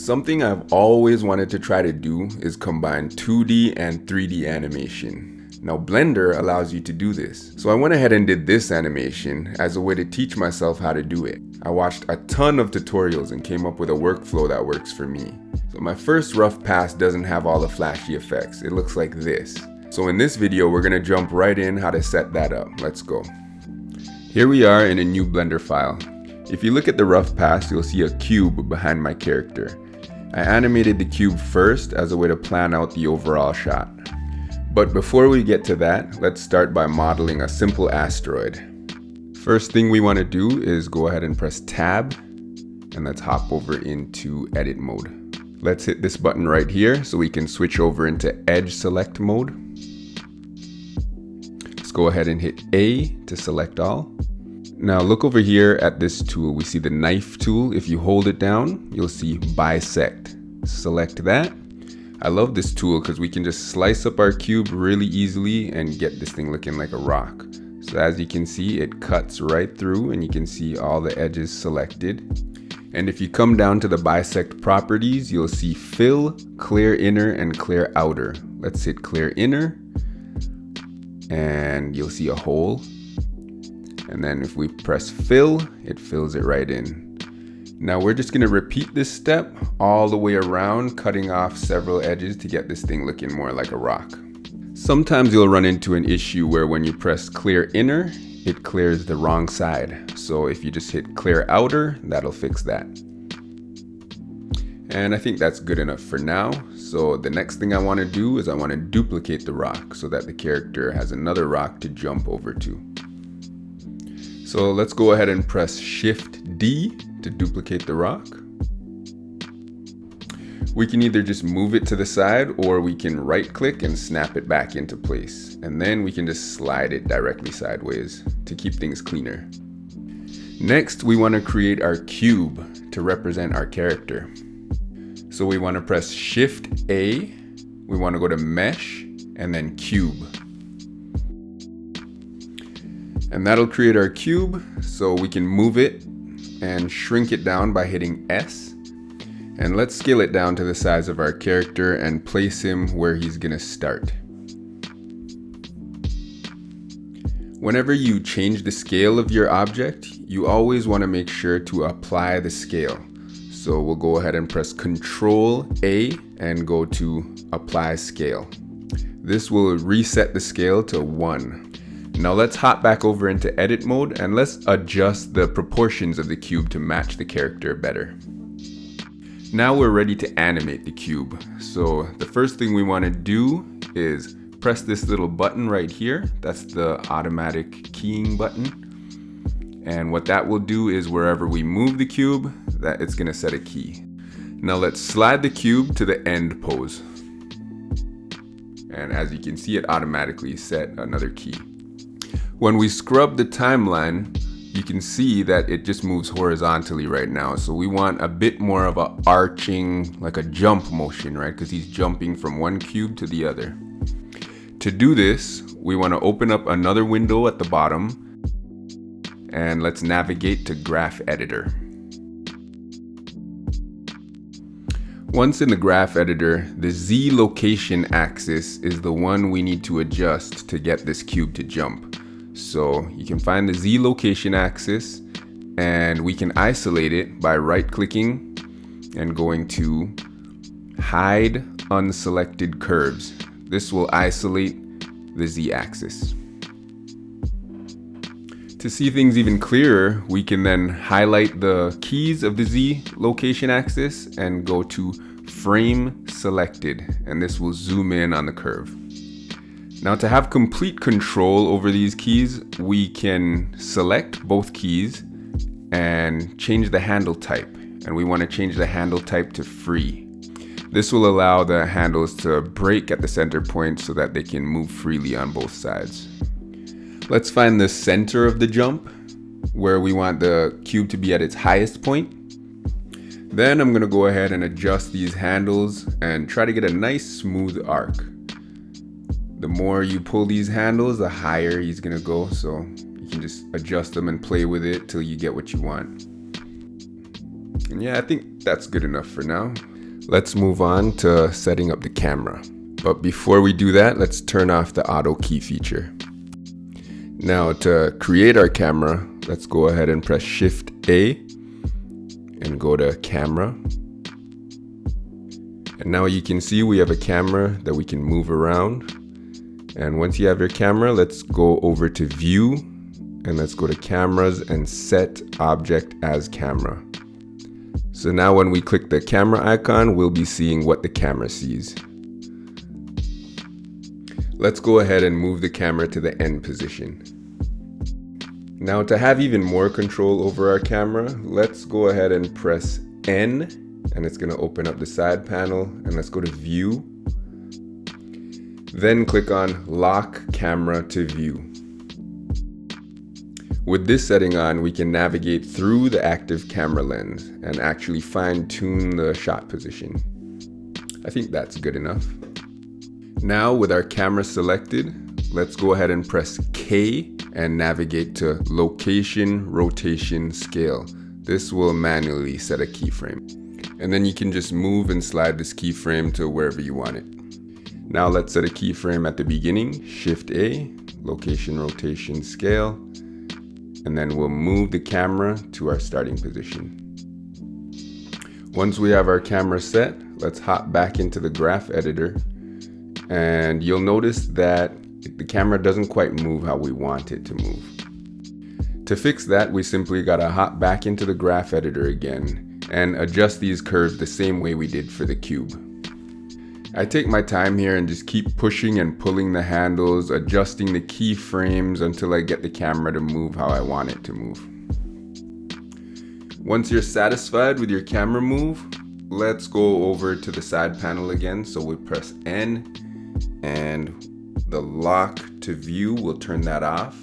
Something I've always wanted to try to do is combine 2D and 3D animation. Now Blender allows you to do this. So I went ahead and did this animation as a way to teach myself how to do it. I watched a ton of tutorials and came up with a workflow that works for me. So my first rough pass doesn't have all the flashy effects. It looks like this. So in this video, we're gonna jump right in how to set that up. Let's go. Here we are in a new Blender file. If you look at the rough pass, you'll see a cube behind my character. I animated the cube first as a way to plan out the overall shot. But before we get to that, let's start by modeling a simple asteroid. First thing we want to do is go ahead and press Tab, and let's hop over into edit mode. Let's hit this button right here so we can switch over into edge select mode. Let's go ahead and hit A to select all. Now look over here at this tool. We see the knife tool. If you hold it down, you'll see bisect. Select that. I love this tool because we can just slice up our cube really easily and get this thing looking like a rock. So as you can see, it cuts right through and you can see all the edges selected. And if you come down to the bisect properties, you'll see fill, clear inner, and clear outer. Let's hit clear inner and you'll see a hole. And then if we press fill, it fills it right in. Now we're just gonna repeat this step all the way around, cutting off several edges to get this thing looking more like a rock. Sometimes you'll run into an issue where when you press clear inner, it clears the wrong side. So if you just hit clear outer, that'll fix that. And I think that's good enough for now. So the next thing I wanna do is I wanna duplicate the rock so that the character has another rock to jump over to. So let's go ahead and press Shift D to duplicate the rock. We can either just move it to the side or we can right click and snap it back into place. And then we can just slide it directly sideways to keep things cleaner. Next, we want to create our cube to represent our character. So we want to press Shift A, we want to go to Mesh and then Cube. And that'll create our cube, so we can move it and shrink it down by hitting S. And let's scale it down to the size of our character and place him where he's gonna start. Whenever you change the scale of your object, you always want to make sure to apply the scale. So we'll go ahead and press Control A and go to Apply Scale. This will reset the scale to 1. Now let's hop back over into edit mode and let's adjust the proportions of the cube to match the character better. Now we're ready to animate the cube. So the first thing we want to do is press this little button right here. That's the automatic keying button. And what that will do is wherever we move the cube, that it's going to set a key. Now let's slide the cube to the end pose. And as you can see, it automatically set another key. When we scrub the timeline, you can see that it just moves horizontally right now. So we want a bit more of a arching, like a jump motion, right? Because he's jumping from one cube to the other. To do this, we want to open up another window at the bottom and let's navigate to Graph Editor. Once in the graph editor, the Z location axis is the one we need to adjust to get this cube to jump. So you can find the Z location axis and we can isolate it by right clicking and going to hide unselected curves. This will isolate the Z axis. To see things even clearer, we can then highlight the keys of the Z location axis and go to Frame Selected, and this will zoom in on the curve. Now to have complete control over these keys, we can select both keys and change the handle type. And we want to change the handle type to free. This will allow the handles to break at the center point so that they can move freely on both sides. Let's find the center of the jump where we want the cube to be at its highest point. Then I'm going to go ahead and adjust these handles and try to get a nice smooth arc. The more you pull these handles, the higher he's going to go. So you can just adjust them and play with it till you get what you want. And yeah, I think that's good enough for now. Let's move on to setting up the camera. But before we do that, let's turn off the auto key feature. Now to create our camera, let's go ahead and press Shift A and go to Camera. And now you can see we have a camera that we can move around. And once you have your camera, let's go over to View and let's go to Cameras and Set Object as Camera. So now when we click the camera icon, we'll be seeing what the camera sees. Let's go ahead and move the camera to the end position. Now to have even more control over our camera, let's go ahead and press N, and it's going to open up the side panel, and let's go to View. Then click on Lock Camera to View. With this setting on, we can navigate through the active camera lens and actually fine-tune the shot position. I think that's good enough. Now with our camera selected, let's go ahead and press K and navigate to Location, Rotation, Scale. This will manually set a keyframe. And then you can just move and slide this keyframe to wherever you want it. Now let's set a keyframe at the beginning, Shift A, Location, Rotation, Scale, and then we'll move the camera to our starting position. Once we have our camera set, let's hop back into the graph editor, and you'll notice that the camera doesn't quite move how we want it to move. To fix that, we simply gotta hop back into the graph editor again and adjust these curves the same way we did for the cube. I take my time here and just keep pushing and pulling the handles, adjusting the keyframes until I get the camera to move how I want it to move. Once you're satisfied with your camera move, let's go over to the side panel again. So we press N and the lock to view, we'll turn that off.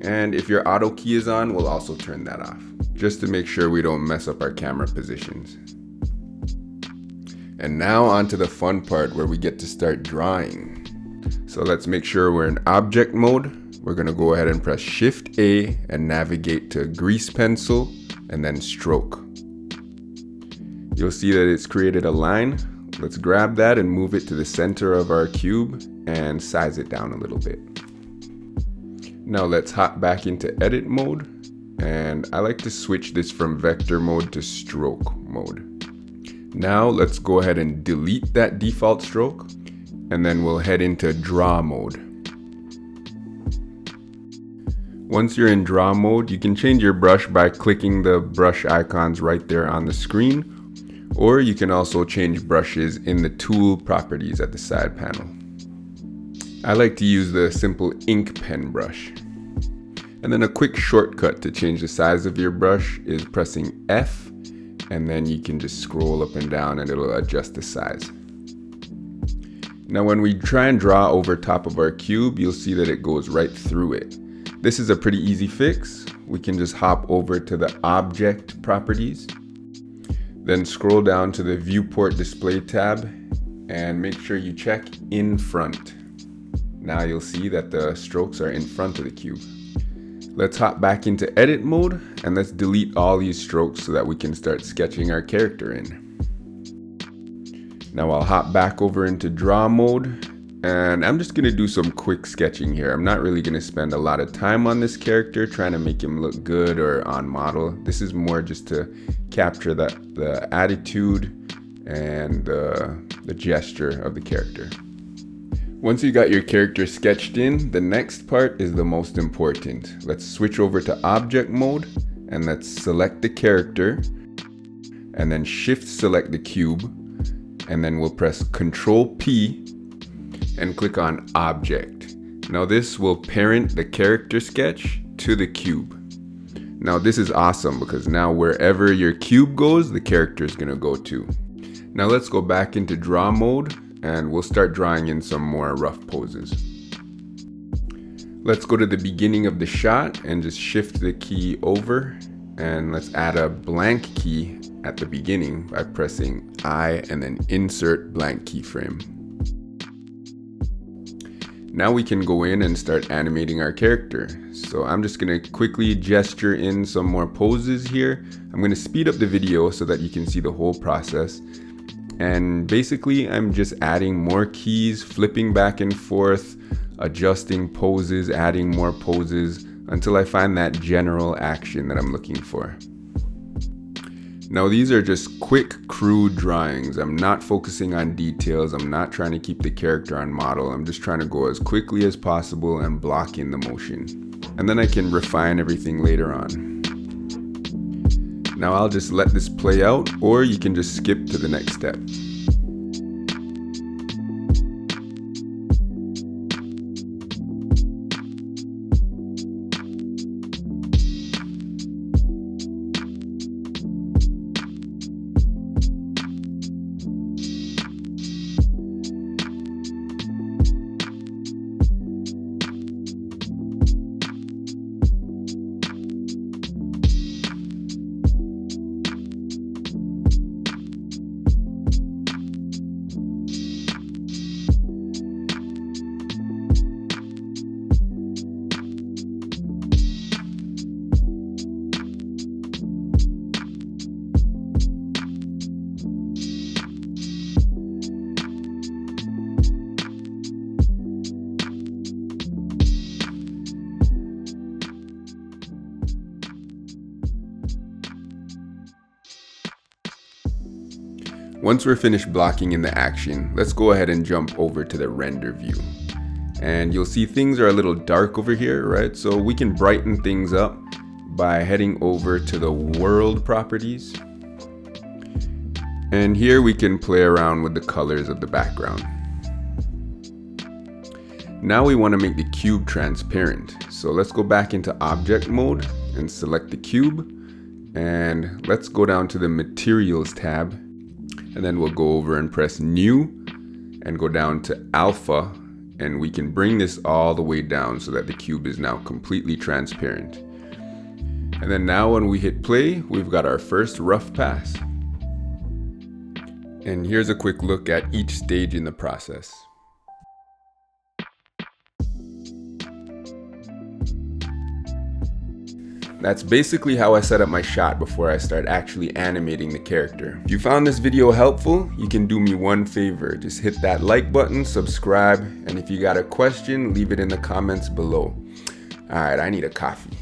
And if your auto key is on, we'll also turn that off, just to make sure we don't mess up our camera positions. And now on to the fun part where we get to start drawing. So let's make sure we're in object mode. We're gonna go ahead and press Shift A and navigate to grease pencil and then stroke. You'll see that it's created a line. Let's grab that and move it to the center of our cube and size it down a little bit. Now let's hop back into edit mode, and I like to switch this from vector mode to stroke mode. Now let's go ahead and delete that default stroke, and then we'll head into draw mode. Once you're in draw mode, you can change your brush by clicking the brush icons right there on the screen, or you can also change brushes in the tool properties at the side panel. I like to use the simple ink pen brush. And then a quick shortcut to change the size of your brush is pressing F, and then you can just scroll up and down and it'll adjust the size. Now when we try and draw over top of our cube, you'll see that it goes right through it. This is a pretty easy fix. We can just hop over to the object properties, then scroll down to the viewport display tab and make sure you check in front. Now you'll see that the strokes are in front of the cube. Let's hop back into edit mode and let's delete all these strokes so that we can start sketching our character in. Now I'll hop back over into draw mode, and I'm just gonna do some quick sketching here. I'm not really gonna spend a lot of time on this character trying to make him look good or on model. This is more just to capture the attitude and the gesture of the character. Once you got your character sketched in, the next part is the most important. Let's switch over to object mode and let's select the character and then shift select the cube, and then we'll press Ctrl P and click on object. Now this will parent the character sketch to the cube. Now this is awesome because now wherever your cube goes, the character is gonna go too. Now let's go back into draw mode and we'll start drawing in some more rough poses. Let's go to the beginning of the shot and just shift the key over, and let's add a blank key at the beginning by pressing I and then insert blank keyframe. Now we can go in and start animating our character. So I'm just gonna quickly gesture in some more poses here. I'm gonna speed up the video so that you can see the whole process. And basically I'm just adding more keys, flipping back and forth, adjusting poses, adding more poses until I find that general action that I'm looking for. Now these are just quick, crude drawings. I'm not focusing on details. I'm not trying to keep the character on model. I'm just trying to go as quickly as possible and block in the motion. And then I can refine everything later on. Now I'll just let this play out, or you can just skip to the next step. Once we're finished blocking in the action, let's go ahead and jump over to the render view. And you'll see things are a little dark over here, right? So we can brighten things up by heading over to the world properties. And here we can play around with the colors of the background. Now we want to make the cube transparent. So let's go back into object mode and select the cube. And let's go down to the materials tab. And then we'll go over and press new and go down to alpha, and we can bring this all the way down so that the cube is now completely transparent. And then now when we hit play, we've got our first rough pass. And here's a quick look at each stage in the process. That's basically how I set up my shot before I start actually animating the character. If you found this video helpful, you can do me one favor. Just hit that like button, subscribe, and if you got a question, leave it in the comments below. Alright, I need a coffee.